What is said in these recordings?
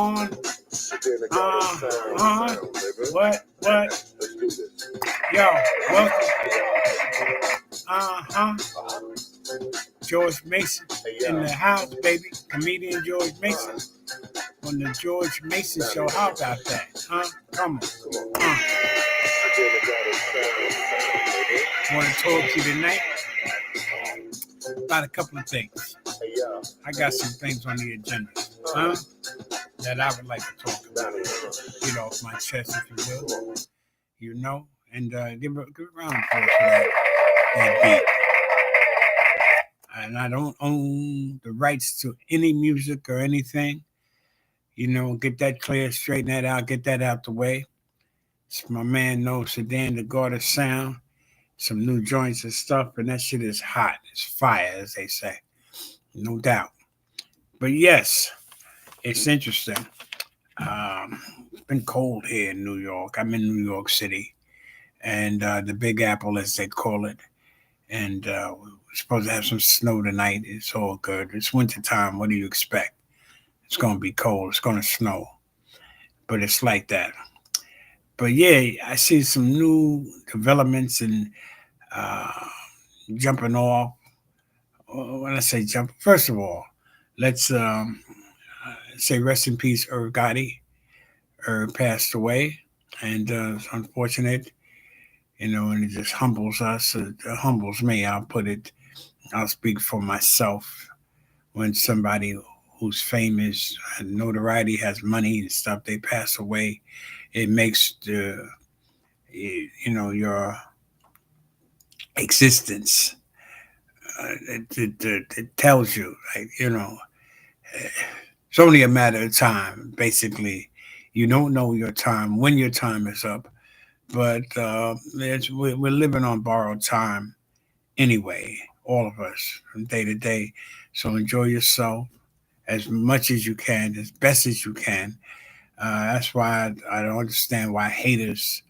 on. What? Let's do this. Yo, welcome. George Mason in the house, baby. Comedian George Mason on the George Mason Show. How about that? Come on. I want to talk to you tonight about a couple of things. I got some things on the agenda, that I would like to talk about. Get off my chest, if you will. You know, and give a round of applause for that beat. And I don't own the rights to any music or anything. You know, get that clear, straighten that out, get that out the way. It's my man No Sedan, the God of Sound. Some new joints and stuff, and that shit is hot. It's fire, as they say. No doubt. But yes, it's interesting. It's been cold here in New York. I'm in New York City, and the Big Apple, as they call it. And we're supposed to have some snow tonight. It's all good. It's winter time. What do you expect? It's going to be cold. It's going to snow. But it's like that. But yeah, I see some new developments and jumping off. When I say jump, first of all, let's say rest in peace, Irv Gotti. Irv passed away, and it's unfortunate, you know, and it just humbles us. It humbles me. I'll speak for myself. When somebody who's famous, and notoriety, has money and stuff, they pass away, it makes your existence. It tells you, like, it's only a matter of time. Basically, you don't know your time when your time is up, but we're living on borrowed time anyway. All of us, from day to day. So enjoy yourself as much as you can, as best as you can. That's why I don't understand why haters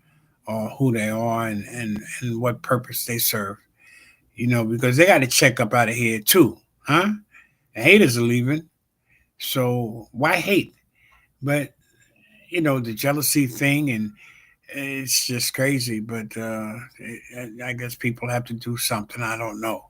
are who they are, and what purpose they serve. Because they got to check up out of here too, huh? The haters are leaving, so why hate? But the jealousy thing, and it's just crazy. But I guess people have to do something. I don't know.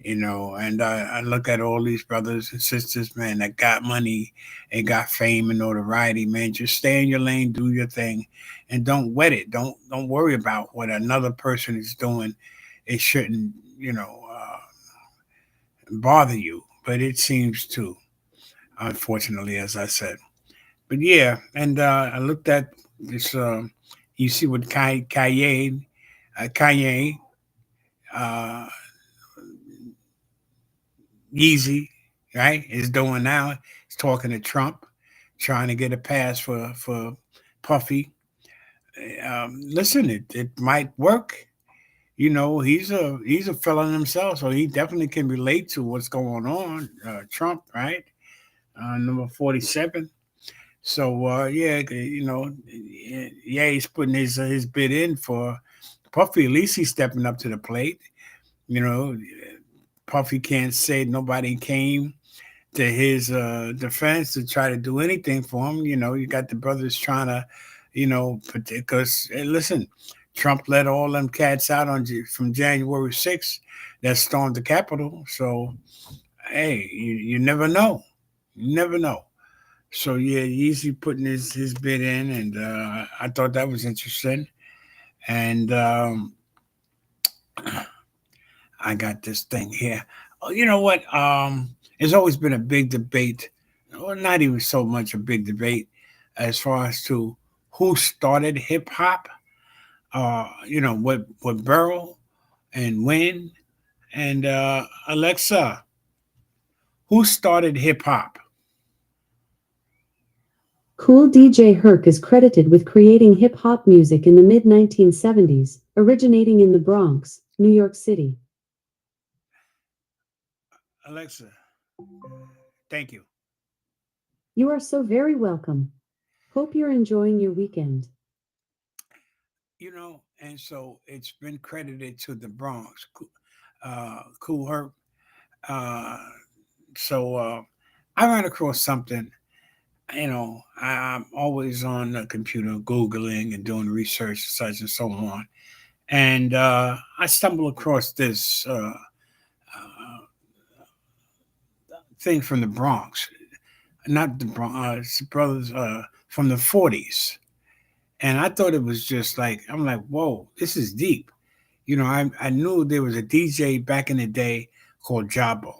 And I look at all these brothers and sisters, man, that got money and got fame and notoriety, man. Just stay in your lane, do your thing, and don't wet it. Don't worry about what another person is doing. It shouldn't, bother you, but it seems to, unfortunately, as I said. But yeah, and I looked at this. You see what Kanye, uh, Yeezy, right, is doing now. He's talking to Trump, trying to get a pass for Puffy. Listen, it might work. He's a felon himself, so he definitely can relate to what's going on. Trump, right? Number 47. So yeah, yeah, he's putting his bid in for Puffy. At least he's stepping up to the plate. You know, Puffy can't say nobody came to his defense to try to do anything for him. You got the brothers trying to, because listen, Trump let all them cats out from January 6th that stormed the Capitol. So hey, you never know, you never know. So yeah, Yeezy putting his bid in, and I thought that was interesting. And I got this thing here. Oh, you know what? There's always been a big debate, or not even so much a big debate, as far as to who started hip hop. What borough and when. And Alexa, who started hip hop? Cool DJ Herc is credited with creating hip-hop music in the mid-1970s, originating in the Bronx, New York City. Alexa, thank you. You are so very welcome. Hope you're enjoying your weekend. And so it's been credited to the Bronx, Cool Herc. Uh, so I ran across something, I'm always on the computer googling and doing research, such and so on. And I stumbled across this thing from the Bronx, not the Bronx, brothers from the 40s. And I thought it was just like, I'm like, whoa, this is deep. I knew there was a DJ back in the day called Jabo,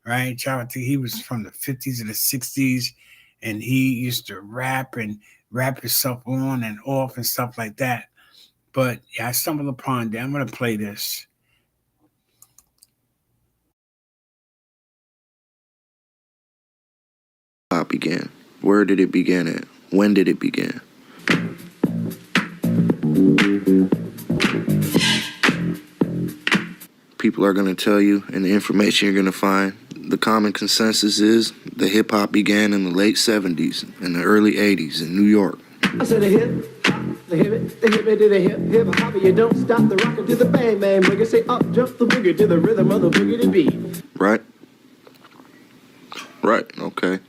right? Jabo, he was from the 50s and the 60s, and he used to rap and rap himself on and off and stuff like that. But yeah, I stumbled upon that. I'm going to play this. Began. Where did it begin at? When did it begin? People are going to tell you, and the information you're going to find, the common consensus is the hip-hop began in the late 70s and the early 80s in New York. I said the hip, the hip, the hip, to the hip hop, you don't stop the rocker to the bang, bang, boogie, say up, jump the boogie to the rhythm of the boogie to beat. Right? Right, okay.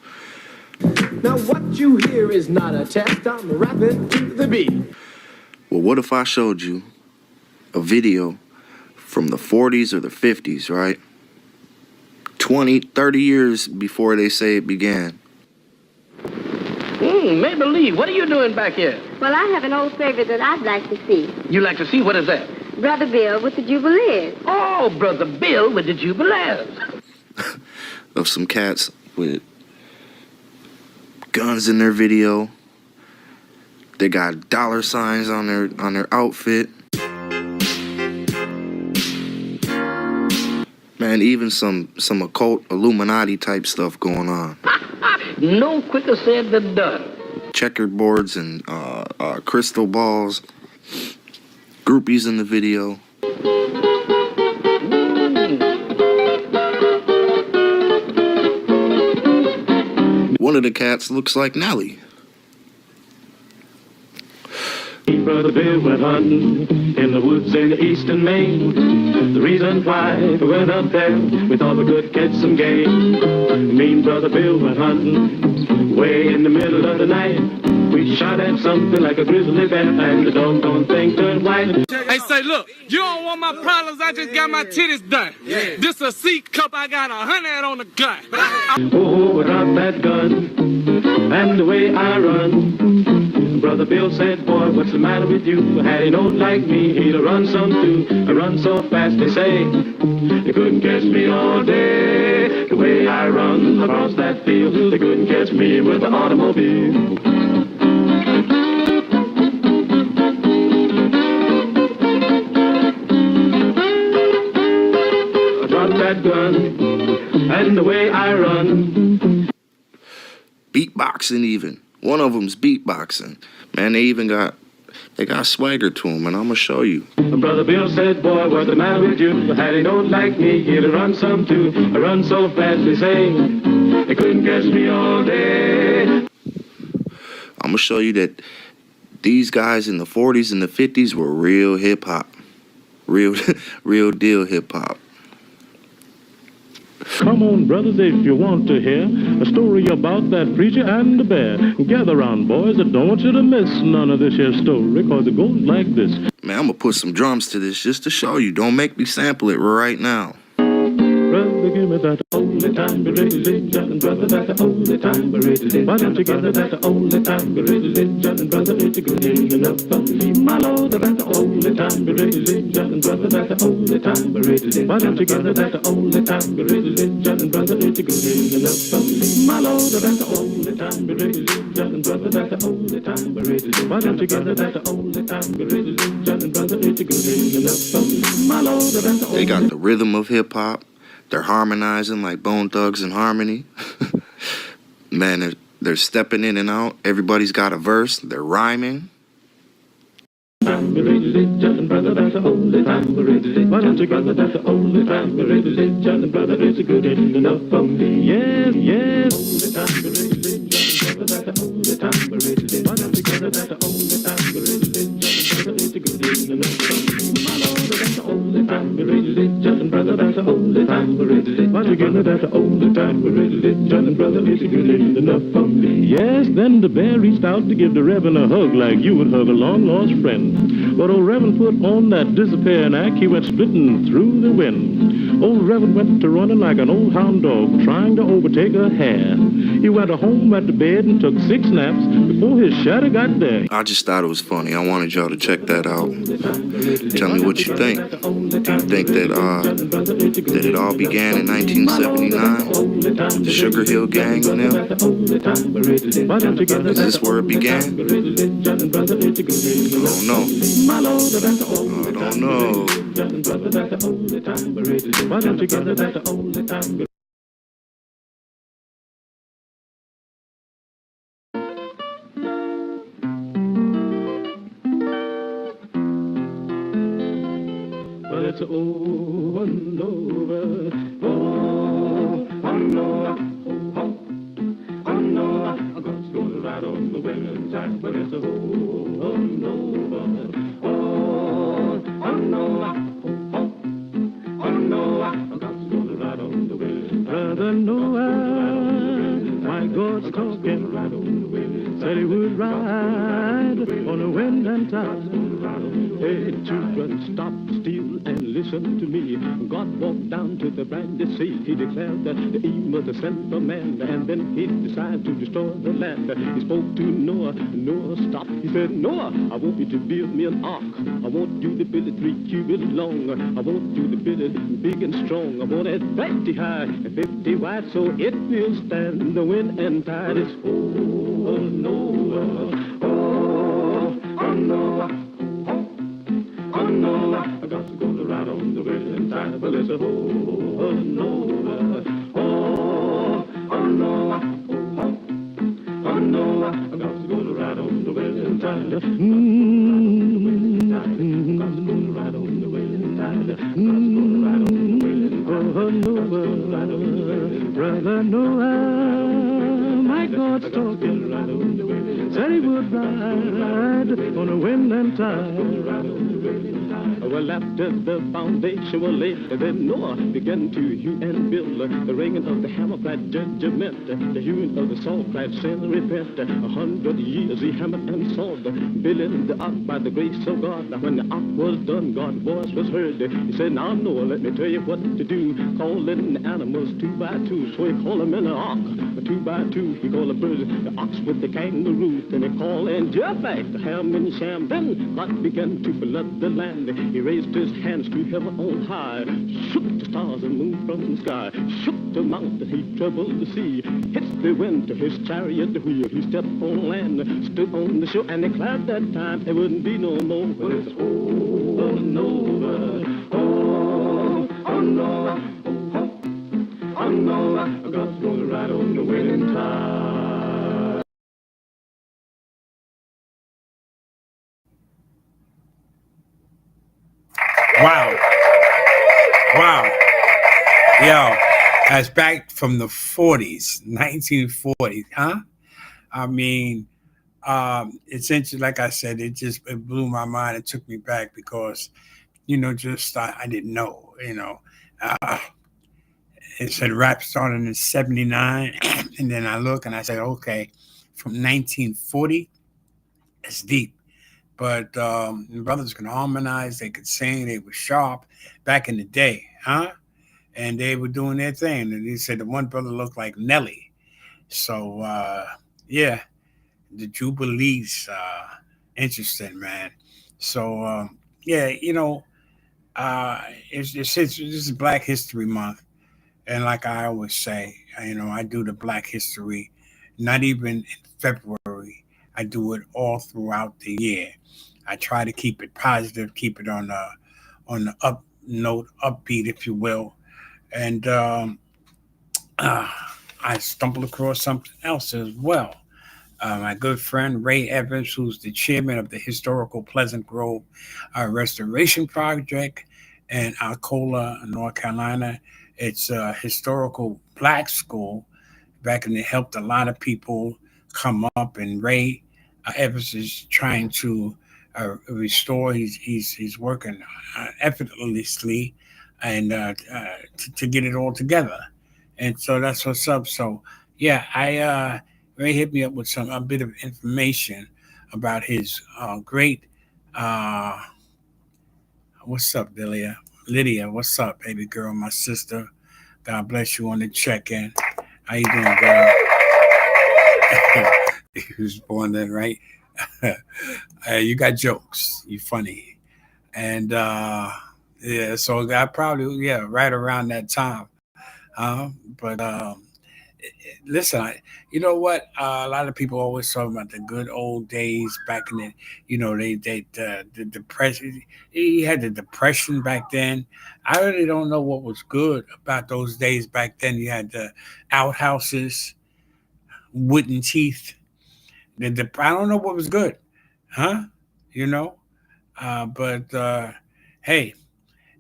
Now what you hear is not a test, I'm rapping to the beat. Well, what if I showed you a video from the 40s or the 50s, right? 20, 30 years before they say it began. Mabel Lee, what are you doing back here? Well, I have an old favorite that I'd like to see. You like to see? What is that? Brother Bill with the Jubilees. Oh, Brother Bill with the Jubilees. Of some cats with guns in their video. They got dollar signs on their outfit. Man, even some occult Illuminati type stuff going on. No quicker said than done. Checkerboards and crystal balls. Groupies in the video. One of the cats looks like Nelly. Brother Bill went hunting in the woods in eastern Maine. The reason why we went up there, we thought we could catch some game. Mean Brother Bill went hunting way in the middle of the night. We shot at something like a grizzly bear, and the doggone thing turned white. Hey, say, look, you don't want my problems, I just got my titties done. Yeah. This a C cup, I got 100 on the gun. Oh, without that gun, and the way I run. Brother Bill said, boy, what's the matter with you? Had he known like me, he'd run some too. I run so fast, they say, they couldn't catch me all day. The way I run across that field, they couldn't catch me with the automobile. I dropped that gun, and the way I run. Beatboxing even. One of them's beatboxing. Man, they got swagger to them, and I'm gonna show you. Brother Bill said, boy, what's the matter with you? Had he known like me, he'd run some too. I run so fast, they say, they couldn't catch me all day. I'm gonna show you that these guys in the 40s and the 50s were real hip-hop. Real deal hip-hop. Come on, brothers, if you want to hear a story about that preacher and the bear. Gather round, boys. I don't want you to miss none of this here story, because it goes like this. Man, I'm gonna put some drums to this just to show you. Don't make me sample it right now. Brother, give me that only time, religion, brother, that only time, religion. Why don't you give me that only time, religion, brother, it's good enough for me, my Lord, that only time, religion, brother, that only time, religion. Why don't you give me that only time, religion, brother, it's good enough for me, my Lord, that only time, religion, brother, that only time, religion. Why don't you give me that only time, religion, brother, it's good enough for me, my Lord, that. They got the rhythm of hip-hop. They're harmonizing like Bone Thugs and Harmony. Man, they're stepping in and out. Everybody's got a verse. They're rhyming. Religion, brother, that's the only time. Why don't you brother, that's the only time. Religion, brother, it's good enough for me. Yes, yes. Only time, religion, brother, that's the only time. Why don't you brother, that's the only time. Religion, brother, it's good enough for me. My Lord, that's the only time. Religion, brother, that's the only time. Why don't you give me that old time religion, brother? It's good enough for me. Yes, then the bear reached out to give the Reverend a hug like you would hug a long-lost friend. But old Reverend put on that disappearing act. He went splitting through the wind. Old Reverend went to running like an old hound dog, trying to overtake a hare. He went home at the bed and took 6 naps before his shadow got there. I just thought it was funny. I wanted y'all to check that out. Tell me what you think. Do you think that it all began in 1979? The Sugar Hill Gang and them? Is this where it began? I don't know. I don't know. Why don't you give me that old time? Well, it's over and over. Oh, no, oh, no, God's gonna ride on the winning side, but it's over and over. Oh, no, God's gonna ride on the winning side. Brother Noah, my God's talking, said he would ride on the wind and tide. Hey, children, stop still and listen to me. God walked down to the brandy sea. He declared that the Eve was the son of man, and then he decided to destroy the land. He spoke to Noah. Noah stopped. He said, Noah, I want you to build me an ark. I want you to build it 3 cubits long. I want you to build it big and strong. I want it 50 high and 50 wide, so it will stand the wind and tide. It's oh, Noah, oh, Noah. Oh, Noah, God's gonna ride on the winning tide. Well, it's a oh, Noah, oh, Noah, oh, Noah, God's gonna ride on the winning tide. God's gonna ride on the winning tide. God's gonna ride on the winning tide. Oh, Noah, brother Noah, my God's talking. Said he would ride on the wind and tide. Well, after the foundation was laid, then Noah began to hew and build. The ringing of the hammer cried judgment, the hewing of the saw cried sin and repent. 100 years he hammered and sawed, building the ark by the grace of God. Now when the ark was done, God's voice was heard. He said, now Noah, let me tell you what to do. Calling the animals 2 by 2, so he called them in the ark. 2 by 2, he called the birds, the ox with the kangaroo. Then he called and Japheth, the ham and sham. Then God began to flood the land. He raised his hands to heaven on high, shook the stars and moon from the sky, shook the mountain, he troubled the sea, hit the wind to his chariot wheel. He stepped on land, stood on the shore, and declared that time there wouldn't be no more. But it's oh, Noah, oh, Noah, oh, Noah, God's gonna ride on the winning tide. Wow. Wow. Yo, that's back from the 40s, 1940s, huh? I mean, it's interesting. Like I said, it blew my mind. It took me back because, just I didn't know, it said rap started in 79. And then I look and I said, okay, from 1940, it's deep. But the brothers could harmonize, they could sing, they were sharp back in the day, huh? And they were doing their thing. And he said the one brother looked like Nelly. So, yeah, the Jubilees, interesting, man. So, yeah, this is Black History Month. And like I always say, I do the Black History, not even in February. I do it all throughout the year. I try to keep it positive, keep it on the up note, upbeat, if you will. And I stumbled across something else as well. My good friend Ray Evans, who's the chairman of the historical Pleasant Grove Restoration Project in Alcola, North Carolina. It's a historical black school back and it helped a lot of people come up. And Ray Evans is trying to restore. He's working effortlessly and to get it all together. And so that's what's up. So yeah, Ray hit me up with a bit of information about his great. Uh, what's up, Lydia? Lydia, what's up, baby girl, my sister? God bless you on the check-in. How you doing, girl? He was born then, right? You got jokes. You funny. And yeah, so I probably right around that time. But listen, you know what? A lot of people always talk about the good old days back in the, the depression. He had the depression back then. I really don't know what was good about those days back then. You had the outhouses, wooden teeth. I don't know what was good, huh? You know, but hey,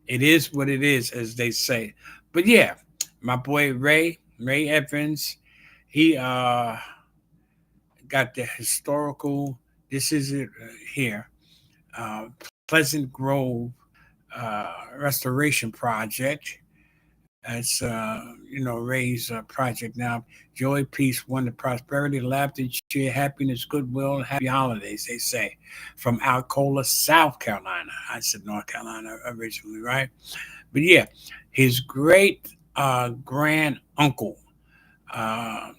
it is what it is, as they say. But yeah, my boy Ray Evans, he got the historical. This is it here, uh, Pleasant Grove Restoration Project. That's Ray's project now. Joy, peace, wonder, prosperity, laughter, cheer, happiness, goodwill, happy holidays. They say from Alcola, South Carolina. I said North Carolina originally, right? But yeah, his great grand uncle, uh,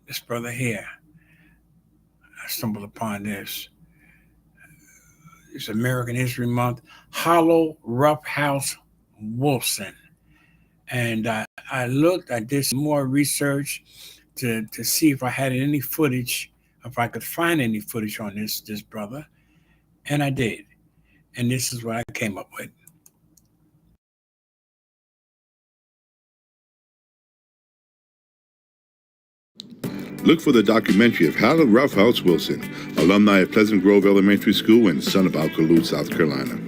this brother here. I stumbled upon this. It's American History Month. Hollow Roughhouse Wilson. And I looked, I did some more research to see if I had any footage, if I could find any footage on this brother. And I did. And this is what I came up with. Look for the documentary of Howard Roughhouse Wilson, alumni of Pleasant Grove Elementary School and son of Alcalute, South Carolina.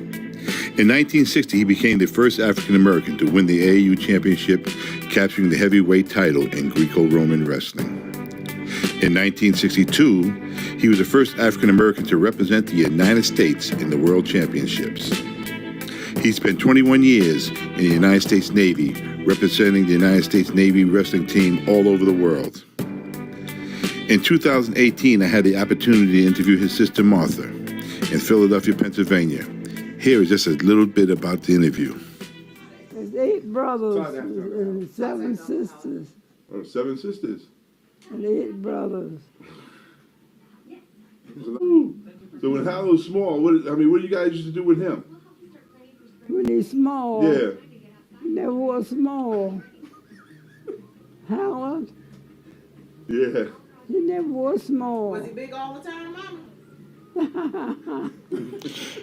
In 1960, he became the first African American to win the AAU championship, capturing the heavyweight title in Greco-Roman wrestling. In 1962, he was the first African American to represent the United States in the World Championships. He spent 21 years in the United States Navy, representing the United States Navy wrestling team all over the world. In 2018, I had the opportunity to interview his sister Martha in Philadelphia, Pennsylvania. Here is just a little bit about the interview. There's 8 brothers and 7 sisters. Oh, 7 sisters. And 8 brothers. So when Hal was small, what do you guys used to do with him? When he's small. Yeah. He never was small. Howard. Yeah. He never was small. Was he big all the time, Mama?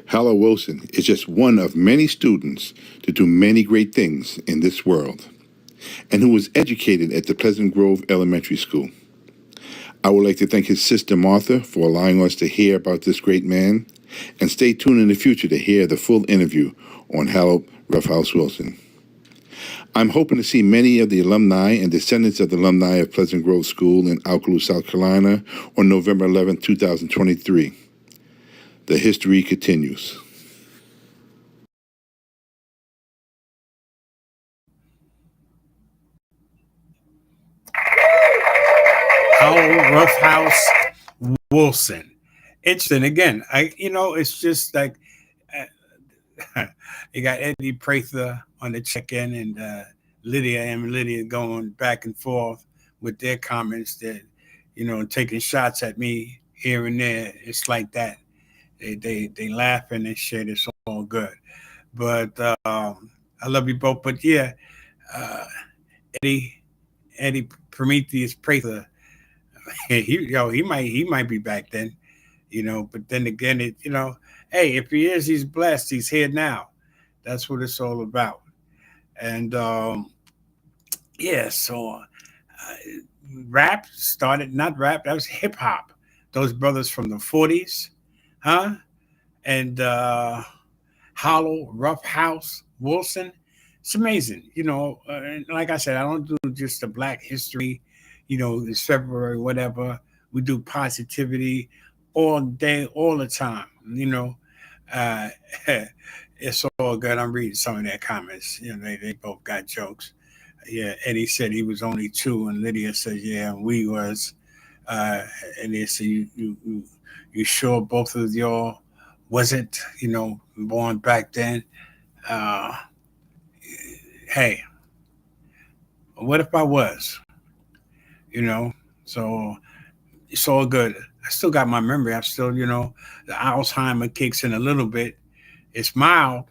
Howard Wilson is just one of many students to do many great things in this world, and who was educated at the Pleasant Grove Elementary School. I would like to thank his sister Martha for allowing us to hear about this great man, and stay tuned in the future to hear the full interview on Howard Roughhouse Wilson. I'm hoping to see many of the alumni and descendants of the alumni of Pleasant Grove School in Alcalute, South Carolina on November 11, 2023. The history continues. Howard Roughhouse Wilson. Interesting. Again, it's just like you got Eddie Prather on the check-in and Lydia going back and forth with their comments that, taking shots at me here and there. It's like that. They laughing and shit. It's all good. But I love you both. But yeah, Eddie Prometheus Prather, he might be back then, But then again, hey, if he is, he's blessed. He's here now. That's what it's all about. And so rap started, not rap, that was hip hop. Those brothers from the 40s, huh? And Hollow Roughhouse Wilson. It's amazing. And like I said, I don't do just the Black history, it's February, whatever. We do positivity all day, all the time, it's all good. I'm reading some of their comments. You know, they both got jokes. Yeah, Eddie said he was only two, and Lydia said, yeah, we was. Uh, and they said, you sure both of y'all wasn't, born back then? Uh, hey, what if I was? You know, so it's all good. I still got my memory. I'm still, the Alzheimer kicks in a little bit. It's mild.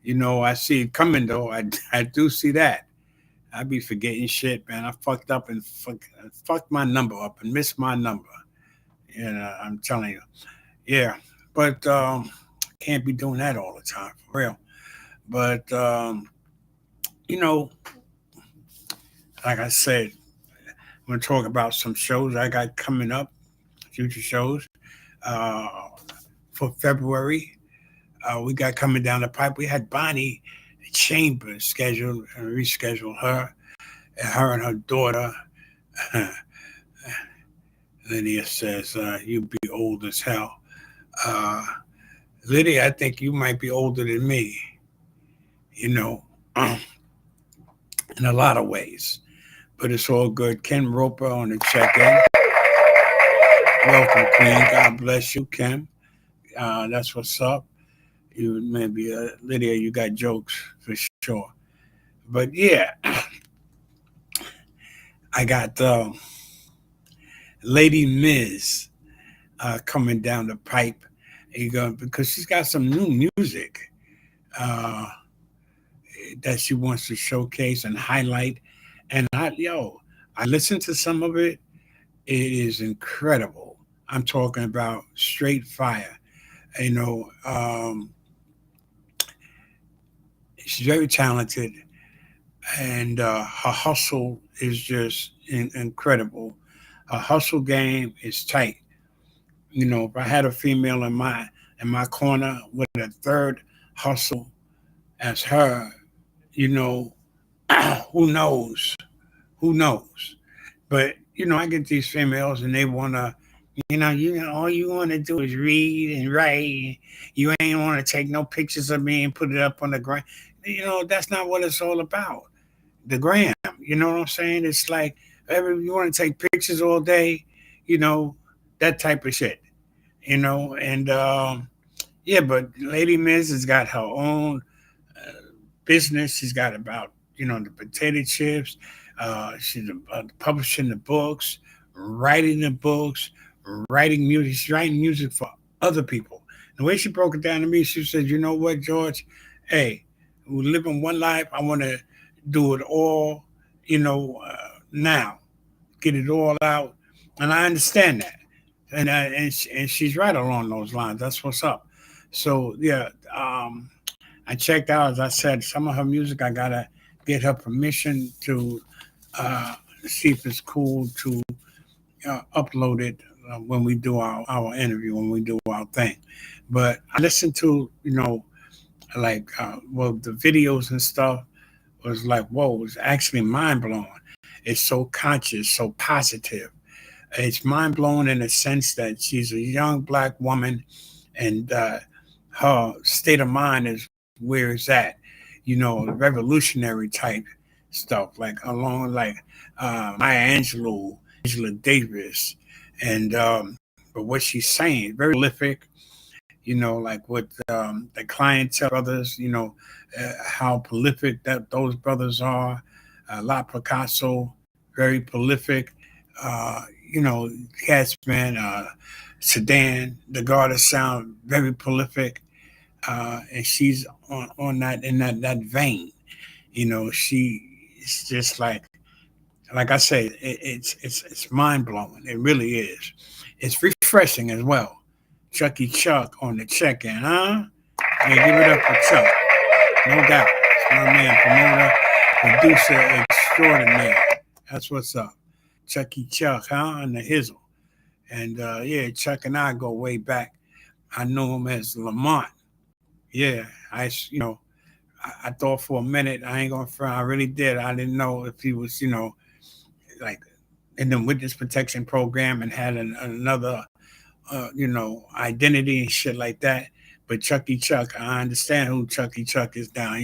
I see it coming though. I do see that. I be forgetting shit, man. I fucked up and fucked my number up and missed my number. I'm telling you. Yeah. But can't be doing that all the time, for real. But you know, like I said, I'm gonna talk about some shows I got coming up, future shows. Uh for February. We got coming down the pipe. We had Bonnie Chambers scheduled and rescheduled her and her daughter. Lydia says, you be old as hell. Uh, Lydia, I think you might be older than me, you know, in a lot of ways. But it's all good. Ken Roper on the check-in. Welcome, Queen. God bless you, Ken. That's what's up. You maybe Lydia, you got jokes for sure. But yeah, I got Lady Miz coming down the pipe. Because she's got some new music uh, that she wants to showcase and highlight. And I listened to some of it. It is incredible. I'm talking about straight fire. You know, she's very talented, and her hustle is just incredible. Her hustle game is tight. If I had a female in my corner with a third hustle as her, you know, who knows? Who knows? But I get these females and they wanna, all you wanna do is read and write. You ain't wanna take no pictures of me and put it up on the ground. That's not what it's all about. The gram. You know what I'm saying? It's like you want to take pictures all day, you know, that type of shit. And yeah, but Lady Miz has got her own uh, business. She's got about the potato chips. She's publishing the books, writing the books, writing music. She's writing music for other people. The way she broke it down to me, she said, "You know what, George? Hey, we're living one life. I want to do it all. Now, get it all out." And I understand that, and she's right along those lines. That's what's up. So yeah, I checked out, as I said, some of her music. I gotta get her permission to see if it's cool to upload it when we do our interview, when we do our thing. But I listened to like the videos and stuff was like, whoa, it's actually mind blowing. It's so conscious, so positive. It's mind blowing in the sense that she's a young black woman, and her state of mind is where it's at. Revolutionary type stuff, like along like Maya Angelou, Angela Davis, and but what she's saying, very prolific. Like with the Clientele brothers, how prolific that those brothers are. La Picasso, very prolific. Catsman, Sedan, the God of Sound, very prolific. And she's on that in that vein. She's just like I say, it's mind blowing. It really is. It's refreshing as well. Chucky Chuck on the check-in, huh? Yeah, give it up for Chuck. No doubt. It's my man, promoter, producer extraordinaire. That's what's up. Chucky Chuck, huh? On the hizzle. And yeah, Chuck and I go way back. I know him as Lamont. Yeah, I thought for a minute, I ain't gonna front, I really did. I didn't know if he was, like in the witness protection program and had another identity and shit like that. But Chucky Chuck, I understand who Chucky Chuck is now.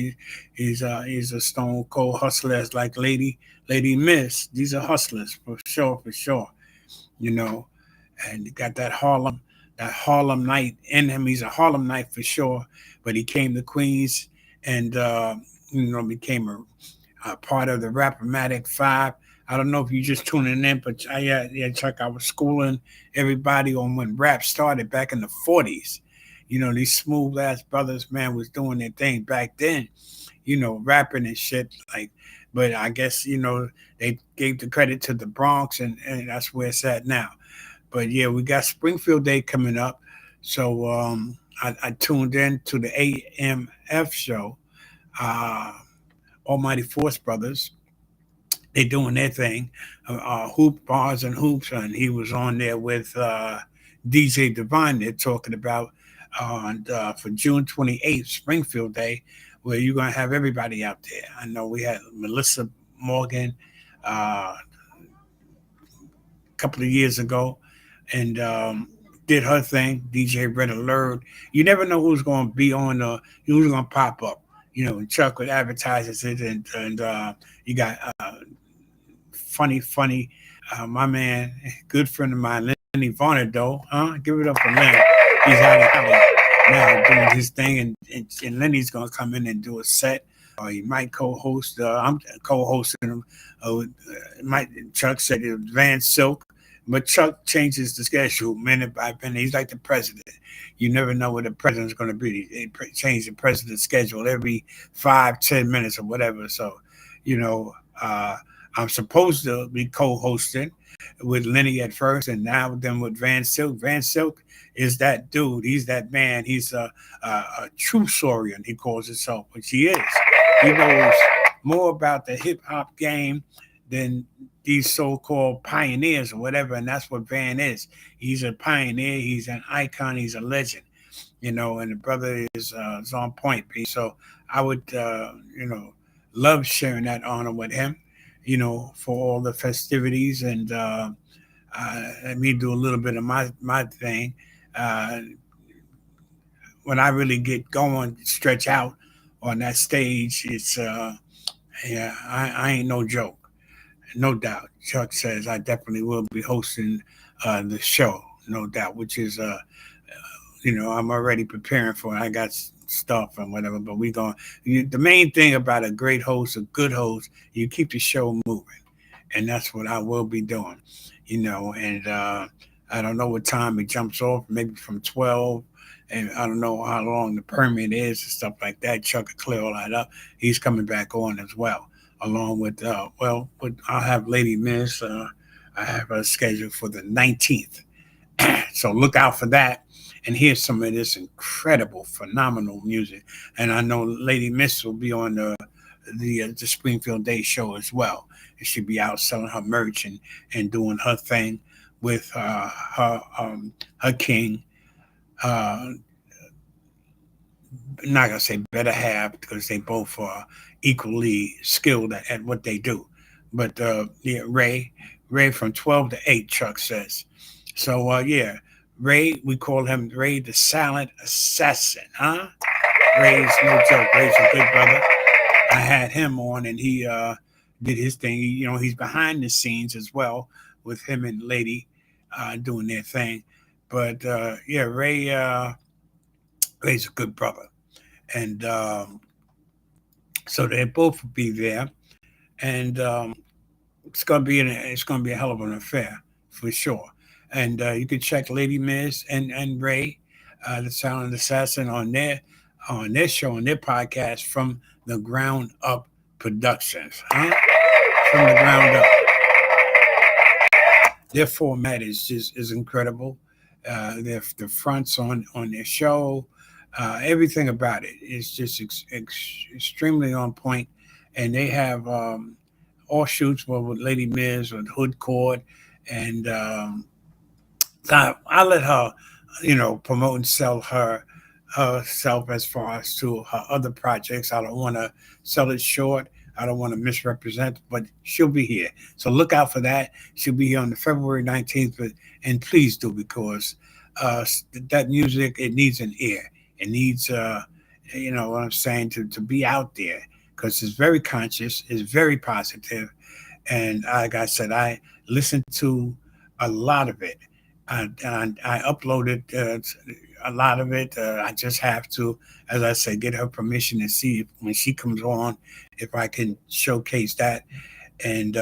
He's a stone cold hustler, like Lady Miss. These are hustlers for sure, for sure. You know, and he got that Harlem night in him. He's a Harlem night for sure. But he came to Queens and became a part of the Rappermatic Five. I don't know if you just tuning in, but yeah, Chuck, I was schooling everybody on when rap started back in the 40s. These smooth ass brothers, man, was doing their thing back then, rapping and shit. But I guess, they gave the credit to the Bronx and that's where it's at now. But yeah, we got Springfield Day coming up. So I tuned in to the AMF show, uh, Almighty Force Brothers. They doing their thing, Hoop Bars and Hoops, and he was on there with DJ Divine. They're talking about for June 28th, Springfield Day, where you're gonna have everybody out there. I know we had Melissa Morgan a couple of years ago, and did her thing. DJ Red Alert. You never know who's gonna be on, who's gonna pop up. And Chuck would advertise it, and you got funny. My man, good friend of mine, Lenny Varner, though. Give it up for Lenny. He's out of Cali now doing his thing, and Lenny's gonna come in and do a set. He might co-host. I'm co-hosting him. Chuck said it was Van Silk, but Chuck changes the schedule minute by minute. He's like the president. You never know what the president's going to be. They change the president's schedule every 5-10 minutes or whatever. So, I'm supposed to be co-hosting with Lenny at first, and now then with Van Silk. Van Silk is that dude. He's that man. He's a true saurian, he calls himself, which he is. He knows more about the hip hop game than these so-called pioneers or whatever, and that's what Van is. He's a pioneer. He's an icon. He's a legend. And the brother is on point. So I would, love sharing that honor with him. For all the festivities, and let me do a little bit of my thing. When I really get going, stretch out on that stage, it's I ain't no joke, no doubt. Chuck says I definitely will be hosting the show, no doubt, which is I'm already preparing for it. I got stuff and whatever, but the main thing about a great host, a good host, you keep the show moving, and that's what I will be doing, and I don't know what time it jumps off, maybe from 12, and I don't know how long the permit is and stuff like that. Chuck will clear all that up. He's coming back on as well, along with I'll have Lady Miss. I have a schedule for the 19th, so look out for that. And hear some of this incredible, phenomenal music. And I know Lady Miss will be on the Springfield Day show as well. And she'll be out selling her merch and doing her thing with her king. Not gonna say better half, because they both are equally skilled at what they do. But Ray from 12 to 8, Chuck says. So Ray, we call him Ray the Silent Assassin, huh? Ray's no joke. Ray's a good brother. I had him on, and he did his thing. He's behind the scenes as well with him and Lady doing their thing. But Ray's a good brother, and so they both will be there, and it's gonna be a hell of an affair for sure. And you can check Lady Miss and Ray, the Silent Assassin, on their show, on their podcast, From the Ground Up Productions. Huh? From the ground up. Their format is incredible. The fronts on their show, everything about it is just extremely on point. And they have offshoots with Lady Miss, with Hood Court, and I let her, promote and sell herself as far as to her other projects. I don't want to sell it short. I don't want to misrepresent, but she'll be here. So look out for that. She'll be here on the February 19th, and please do, because that music, it needs an ear. It needs, you know what I'm saying, to be out there because it's very conscious, it's very positive, and like I said, I listened to a lot of it. I uploaded a lot of it. I just have to, as I say, get her permission to see if, when she comes on, if I can showcase that. And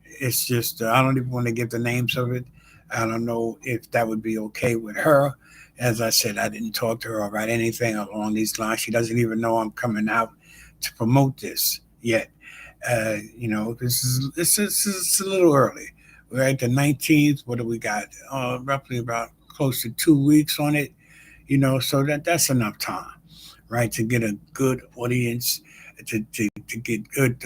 it's just I don't even want to give the names of it. I don't know if that would be okay with her. As I said, I didn't talk to her or write anything along these lines. She doesn't even know I'm coming out to promote this yet. You know, this is a little early. We're at the 19th. What do we got? Roughly about close to 2 weeks on it. You know, so that's enough time, right, to get a good audience, to get good,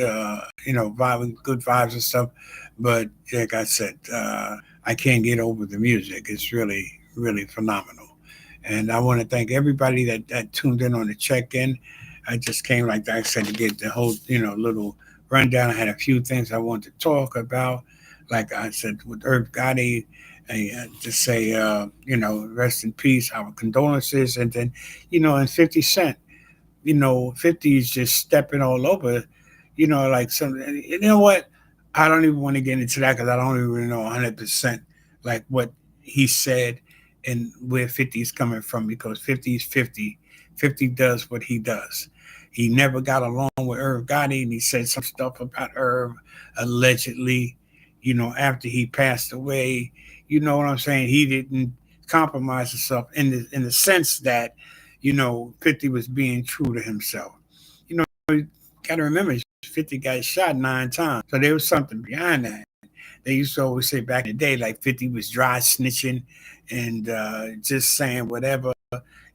you know, good vibes and stuff. But like I said, I can't get over the music. It's really, really phenomenal. And I want to thank everybody that tuned in on the check-in. I just came, like I said, to get the whole, you know, little rundown. I had a few things I wanted to talk about. Like I said, with Irv Gotti, to say, you know, rest in peace, our condolences. And then, you know, and 50 Cent, you know, 50 is just stepping all over, you know, like some, you know what? I don't even want to get into that because I don't even know 100% like what he said and where 50 is coming from because 50 is 50. 50 does what he does. He never got along with Irv Gotti and he said some stuff about Irv allegedly, you know, after he passed away. You know what I'm saying? He didn't compromise himself in the sense that, you know, 50 was being true to himself. You know, you got to remember, 50 got shot 9 times. So there was something behind that. They used to always say back in the day, like 50 was dry snitching and just saying whatever.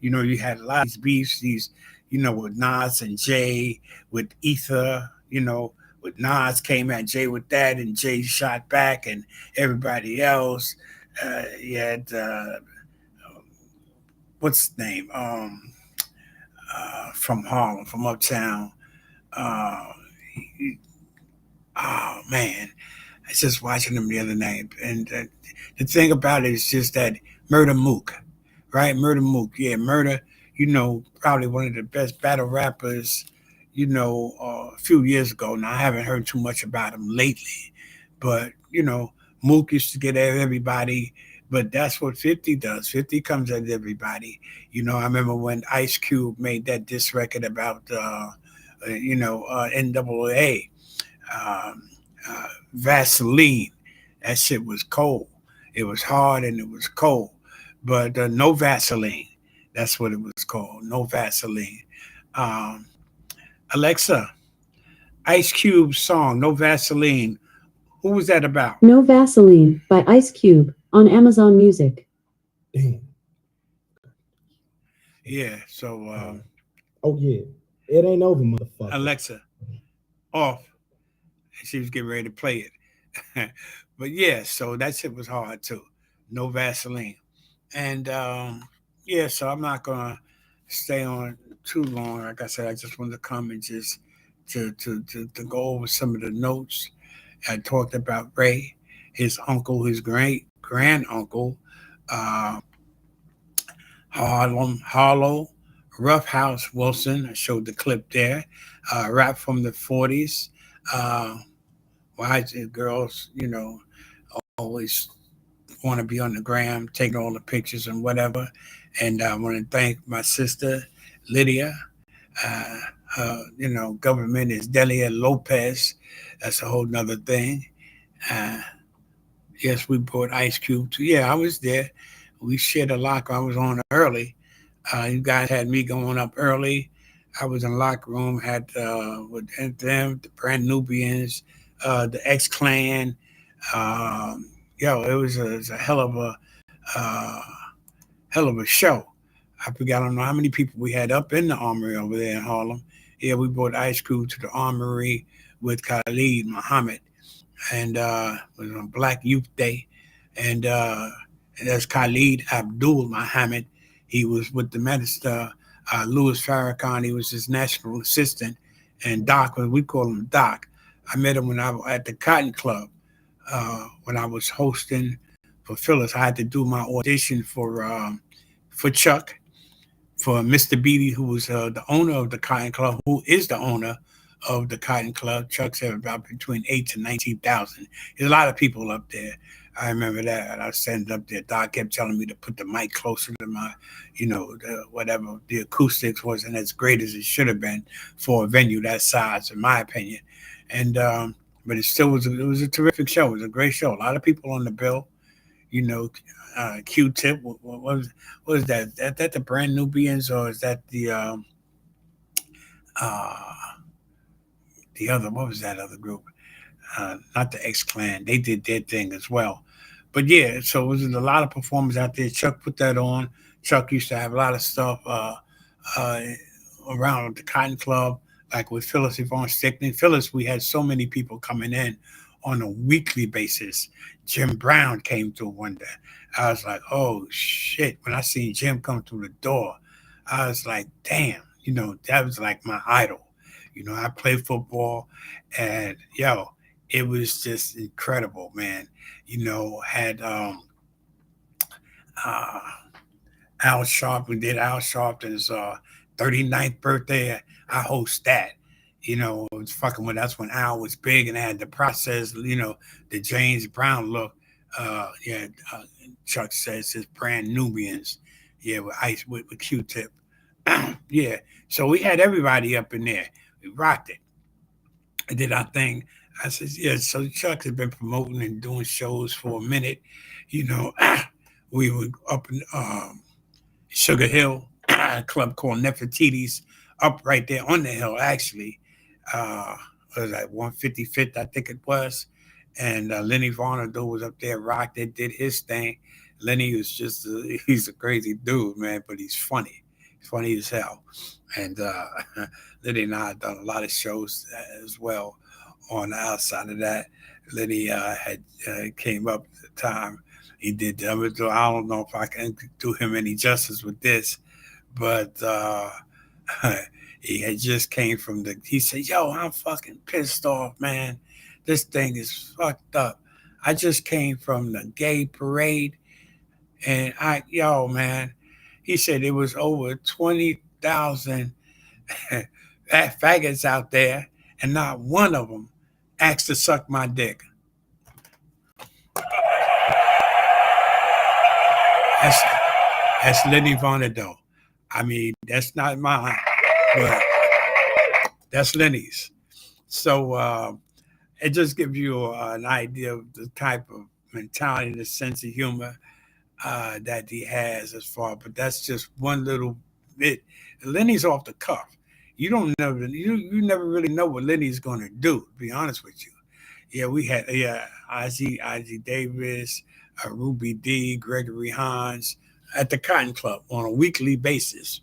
You know, you had a lot of these beefs, these, you know, with Nas and Jay, with Ether, you know, with Nas came at Jay with that and Jay shot back and everybody else. You had, what's his name? From Harlem, from Uptown. Uh, oh man, I was just watching him the other night, and the thing about it is just that Murder Mook, right? Murder Mook, yeah, Murder. You know, probably one of the best battle rappers. You know, a few years ago. Now I haven't heard too much about him lately, but you know, Mook used to get at everybody. But that's what 50 does. 50 comes at everybody. You know, I remember when Ice Cube made that diss record about, you know, NAA, um, Vaseline. That shit was cold. It was hard and it was cold. But no Vaseline. That's what it was called. No Vaseline. Um, Alexa, Ice Cube's song, No Vaseline. Who was that about? No Vaseline by Ice Cube on Amazon Music. Damn. Yeah, so Oh yeah. It ain't over, motherfucker. Alexa, off. And she was getting ready to play it. But yeah, so that shit was hard too. No Vaseline. And yeah, so I'm not gonna stay on too long. Like I said, I just wanted to come and just to go over some of the notes. I talked about Ray, his uncle, his great grand uncle, uh, Harlow, Roughhouse Wilson. I showed the clip there. Rap from the 40s. Uh, why girls, you know, always want to be on the gram, taking all the pictures and whatever. And I want to thank my sister, Lydia. Uh, you know, government is Delia Lopez. That's a whole nother thing. Uh, yes, we brought Ice Cube to. Yeah, I was there. We shared a locker. I was on early. You guys had me going up early. I was in the locker room, had with them, the Brand Nubians, the X Clan. Yo, it was a uh, hell of a show. I forgot, I don't know how many people we had up in the armory over there in Harlem. Yeah, we brought Ice Cube to the armory with Khalid Muhammad, and it was on Black Youth Day, and that's Khalid Abdul Muhammad. He was with the minister Louis Farrakhan. He was his national assistant, and Doc, we call him Doc. I met him when I was at the Cotton Club when I was hosting for Phyllis. I had to do my audition for Chuck for Mr. Beatty, who was the owner of the Cotton Club, who is the owner of the Cotton Club. Chuck said about between 8 to 19,000. There's a lot of people up there. I remember that. I was standing up there. Doc kept telling me to put the mic closer to my, whatever. The acoustics wasn't as great as it should have been for a venue that size, in my opinion. And but it still was. It was a terrific show. It was a great show. A lot of people on the bill. You know, Q-Tip. What is that? That the Brand Nubians, or is that uh, the other? What was that other group? Not the X Clan. They did their thing as well. But yeah, so it was a lot of performers out there. Chuck put that on. Chuck used to have a lot of stuff uh, around the Cotton Club, like with Phyllis Yvonne Stickney. Phyllis, we had so many people coming in on a weekly basis. Jim Brown came through one day. I was like, oh shit. When I seen Jim come through the door, I was like, damn, that was like my idol. I played football, and it was just incredible, man. Had uh Al Sharpton. Did Al Sharpton's 39th birthday. I host that. It was fucking when that's when Al was big and had the process, the James Brown look. Yeah, Chuck says his Brand Nubians. Yeah, with Ice with Q-Tip. Yeah, so we had everybody up in there. We rocked it. I did our thing. I said, yeah, so Chuck has been promoting and doing shows for a minute. We were up in Sugar Hill, a club called Nefertiti's, up right there on the hill, actually. What was that, 155th, I think it was. And Lenny Varnado was up there, rocked it, did his thing. Lenny was he's a crazy dude, man, but he's funny. He's funny as hell. And Lenny and I have done a lot of shows as well on the outside of that. Lenny had came up at the time. He did. I don't know if I can do him any justice with this, but he had just came from he said, yo, I'm fucking pissed off, man. This thing is fucked up. I just came from the gay parade, and man, he said it was over 20,000 faggots out there, and not one of them asked to suck my dick. That's Lenny Varnado. I mean, that's not mine, but that's Lenny's. So it just gives you an idea of the type of mentality, the sense of humor that he has as far. But that's just one little bit. Lenny's off the cuff. You never really know what Lenny's going to do, to be honest with you. Yeah, we had Ozzy Davis, Ruby D, Gregory Hines at the Cotton Club on a weekly basis.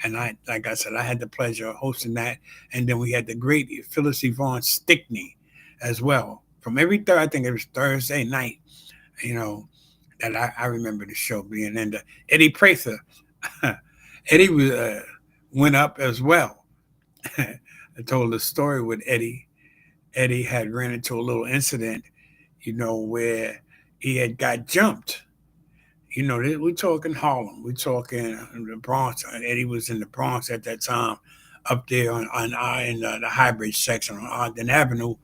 And like I said, I had the pleasure of hosting that. And then we had the great Phyllis Yvonne Stickney as well. From I think it was Thursday night, that I remember the show being. And Eddie Prather, Eddie went up as well. I told the story with Eddie. Eddie had ran into a little incident, where he had got jumped. We're talking Harlem. We're talking the Bronx. Eddie was in the Bronx at that time, up there in the High Bridge section on Ogden Avenue,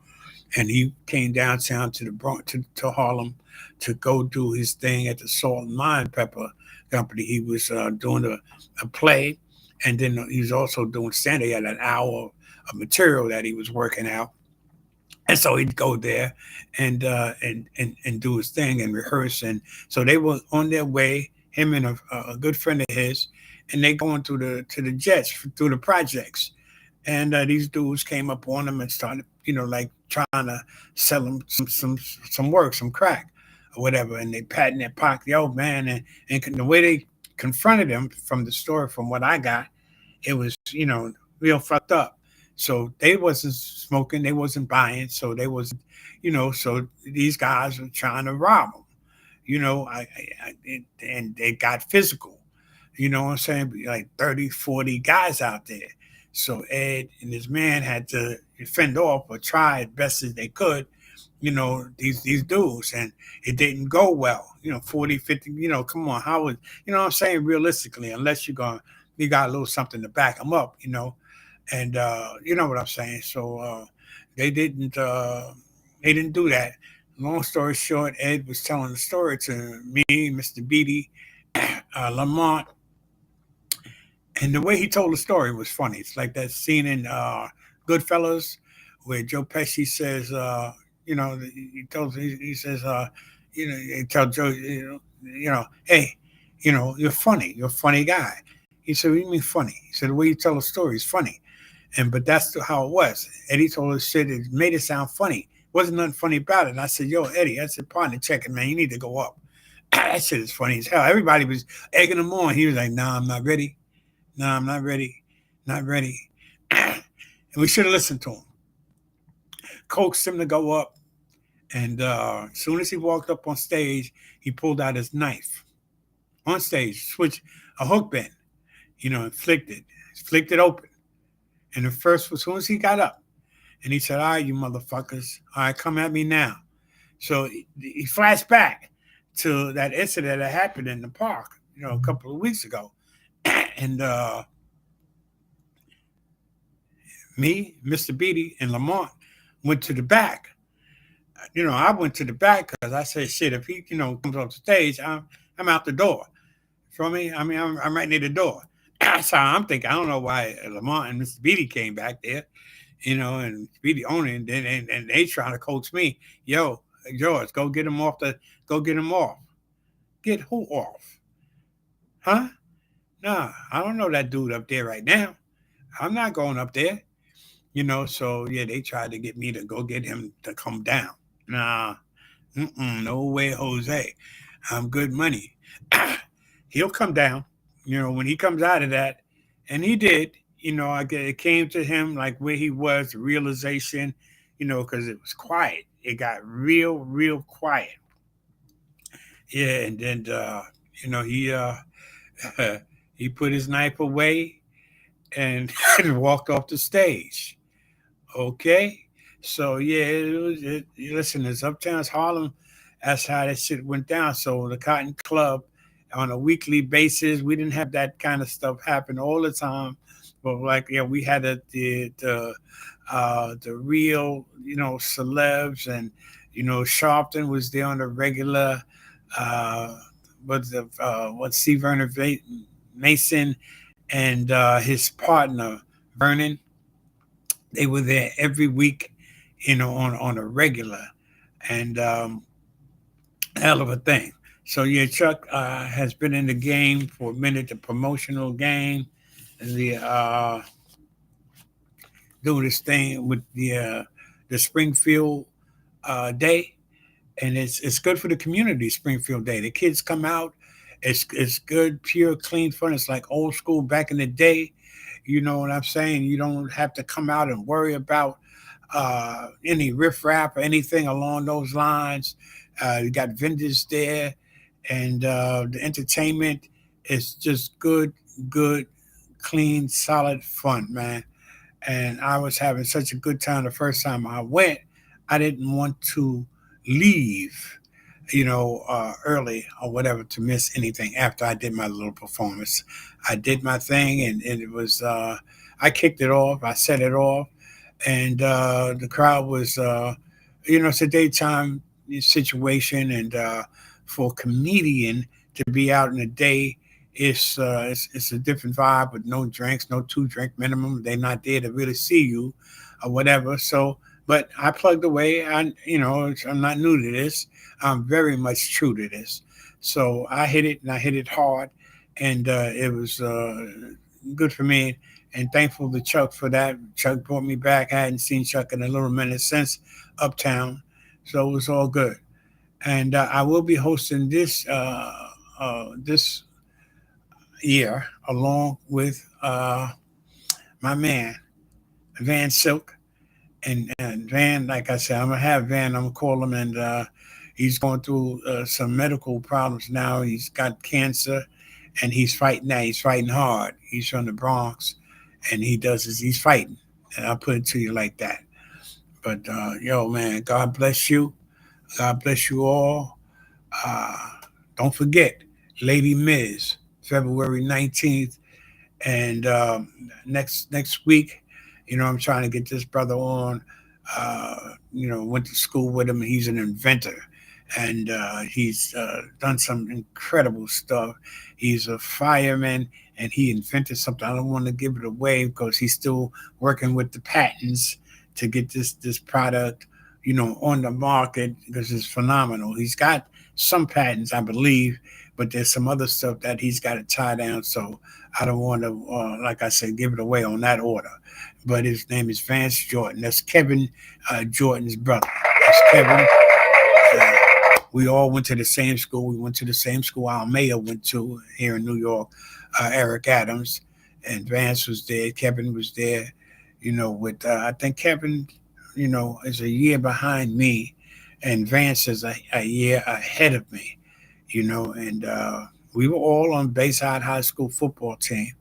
and he came downtown to the Bronx to Harlem to go do his thing at the Salt and Lime Pepper Company. He was doing a play, and then he was also doing stand-up. He had an hour of material that he was working out. And so he'd go there and do his thing and rehearse. And so they were on their way, him and a good friend of his, and they going to the Jets, through the projects. And these dudes came up on them and started, like trying to sell them some work, some crack or whatever. And they patting their pocket, yo, man. And the way they confronted him from the story, from what I got, it was, real fucked up. So they wasn't smoking, they wasn't buying, so they wasn't, so these guys were trying to rob them, and they got physical, what I'm saying? Like 30, 40 guys out there. So Ed and his man had to fend off or try as best as they could, these dudes, and it didn't go well, 40, 50, come on, how would, what I'm saying, realistically, unless you're going to, he got a little something to back him up, and you know what I'm saying. So they didn't uh, they didn't do that. Long story short, Ed was telling the story to me, Mr. Beatty, Lamont, and the way he told the story was funny. It's like that scene in Goodfellas where Joe Pesci says, he says, he tells Joe, hey, you're funny. You're a funny guy. He said, what do you mean funny? He said, the way you tell a story is funny. But that's how it was. Eddie told us shit. It made it sound funny. Wasn't nothing funny about it. And I said, yo, Eddie, I said, partner, check it, man. You need to go up. That shit is funny as hell. Everybody was egging him on. He was like, nah, I'm not ready. Nah, I'm not ready. Not ready. And we should have listened to him. Coaxed him to go up. And as soon as he walked up on stage, he pulled out his knife. On stage, switched a hook bend, and flicked it open. And the first, as soon as he got up, and he said, all right, you motherfuckers, all right, come at me now. So he flashed back to that incident that happened in the park, a couple of weeks ago. And me, Mr. Beatty, and Lamont went to the back. I went to the back because I said, shit, if he, comes off the stage, I'm out the door. Feel me? I mean, I'm right near the door. So I'm thinking, I don't know why Lamont and Mr. Beatty came back there, and Beatty owning, and they trying to coach me. Yo, George, go get him off. Get who off? Huh? Nah, I don't know that dude up there right now. I'm not going up there. So yeah, they tried to get me to go get him to come down. Nah, no way, Jose. I'm good money. He'll come down, when he comes out of that. And he did, it came to him like where he was, the realization, because it was quiet. It got real, real quiet. Yeah, and then, he put his knife away and walked off the stage. Okay? So, yeah, listen, it's Uptown's Harlem. That's how that shit went down. So the Cotton Club, on a weekly basis, we didn't have that kind of stuff happen all the time. But we had the real, celebs, and Sharpton was there on the regular. C. Vernon Mason and his partner Vernon, they were there every week, on a regular, and hell of a thing. So yeah, Chuck has been in the game for a minute, the promotional game, the doing this thing with the Springfield Day, and it's good for the community. Springfield Day, the kids come out. It's good, pure, clean fun. It's like old school back in the day. You know what I'm saying? You don't have to come out and worry about any riffraff or anything along those lines. You got vendors there, and the entertainment is just good, clean, solid fun, man. And I was having such a good time the first time I went. I didn't want to leave, early or whatever, to miss anything after I did my little performance. I did my thing, and it was, I kicked it off, I set it off, and the crowd was, it's a daytime situation, and for a comedian to be out in the day, it's a different vibe with no drinks, no 2-drink minimum. They're not there to really see you or whatever. So, but I plugged away. I'm not new to this. I'm very much true to this. So I hit it, and I hit it hard, and it was good for me. And thankful to Chuck for that. Chuck brought me back. I hadn't seen Chuck in a little minute since Uptown, so it was all good. And I will be hosting this this year along with my man Van Silk. And Van, like I said, I'm gonna have Van. I'm gonna call him, and he's going through some medical problems now. He's got cancer, and he's fighting now. He's fighting hard. He's from the Bronx, and he's fighting. And I'll put it to you like that. But yo, man, God bless you. God bless you all. Don't forget, Lady Miz, February 19th And next week, I'm trying to get this brother on. Went to school with him. He's an inventor, and he's done some incredible stuff. He's a fireman, and he invented something. I don't want to give it away because he's still working with the patents to get this product, on the market because it's phenomenal. He's got some patents, I believe, but there's some other stuff that he's got to tie down. So I don't want to, like I said, give it away on that order. But his name is Vance Jordan. That's Kevin Jordan's brother. That's Kevin. We all went to the same school. We went to the same school Aailyah went to here in New York. Eric Adams and Vance was there. Kevin was there. With I think Kevin, is a year behind me, and Vance is a year ahead of me. And we were all on Bayside High School football team.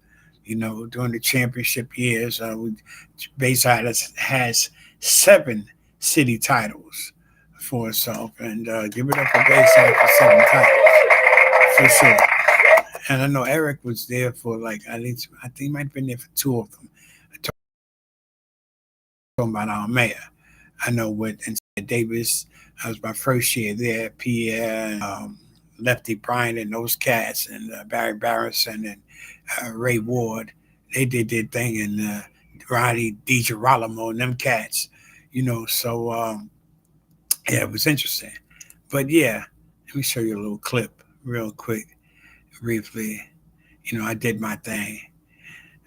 During the championship years, Bayside has 7 city titles for itself, and give it up for Bayside for 7 titles for sure. And I know Eric was there for like at least I think he might have been there for 2 of them. Talking about our mayor, I know with and Davis. That was my first year there. Pierre, and, Lefty Bryant, and those cats, and Barry Barrison and Ray Ward. They did their thing, and Ronnie DiGirolamo and them cats. So yeah, it was interesting. But yeah, let me show you a little clip real quick, briefly. I did my thing.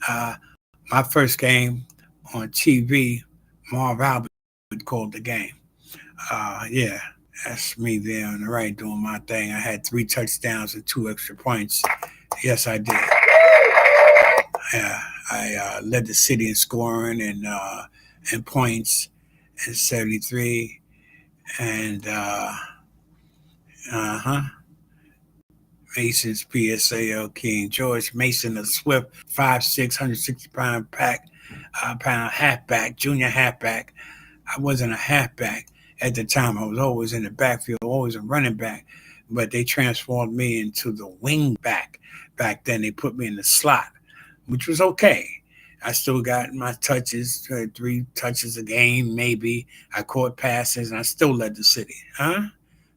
My first game on TV, Marv Albert called the game. Yeah, that's me there on the right doing my thing. I had 3 touchdowns and 2 extra points. Yes, I did. I led the city in scoring and points in 73. And Mason's PSAL King George Mason, a swift 5'6", 160-pound pound halfback, junior halfback. I wasn't a halfback at the time. I was always in the backfield, always a running back. But they transformed me into the wing back. Back then, they put me in the slot, which was okay. I still got my touches, 3 touches a game, maybe. I caught passes, and I still led the city.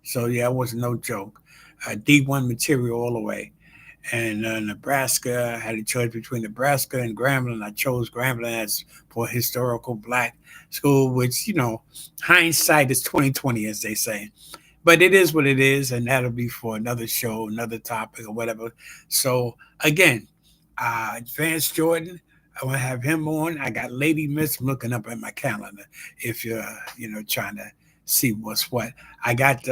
So, yeah, it wasn't no joke. D1 material all the way. And Nebraska, I had a choice between Nebraska and Grambling. I chose Grambling as for historical black school, which, hindsight is 20/20, as they say. But it is what it is, and that'll be for another show, another topic, or whatever. So, again, Vance Jordan, I want to have him on. I got Lady Miss looking up at my calendar if you're, trying to see what's what. I got,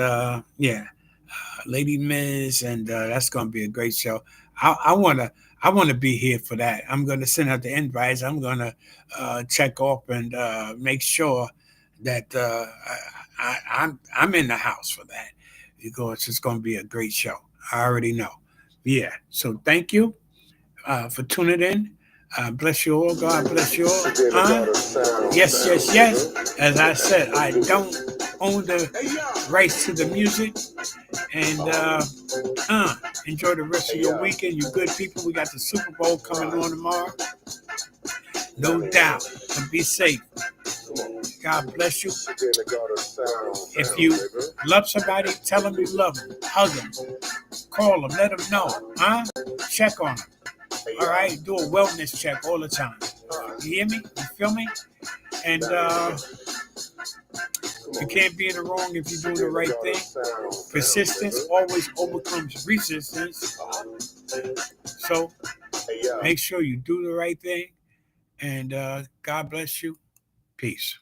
Lady Miss, and that's going to be a great show. I want to be here for that. I'm going to send out the invites. I'm going to check off and make sure that I'm in the house for that because it's going to be a great show. I already know. Yeah. So thank you for tuning in. Bless you all. God bless you all. Yes. As I said, I don't own the rights to the music. And enjoy the rest of your weekend. You good people. We got the Super Bowl coming on tomorrow. No doubt. And be safe. God bless you. If you love somebody, tell them you love them. Hug them. Call them. Let them know. Check on them. All right? Do a wellness check all the time. You hear me? You feel me? And you can't be in the wrong if you're doing the right thing. Persistence always overcomes resistance. So make sure you do the right thing. And God bless you. Peace.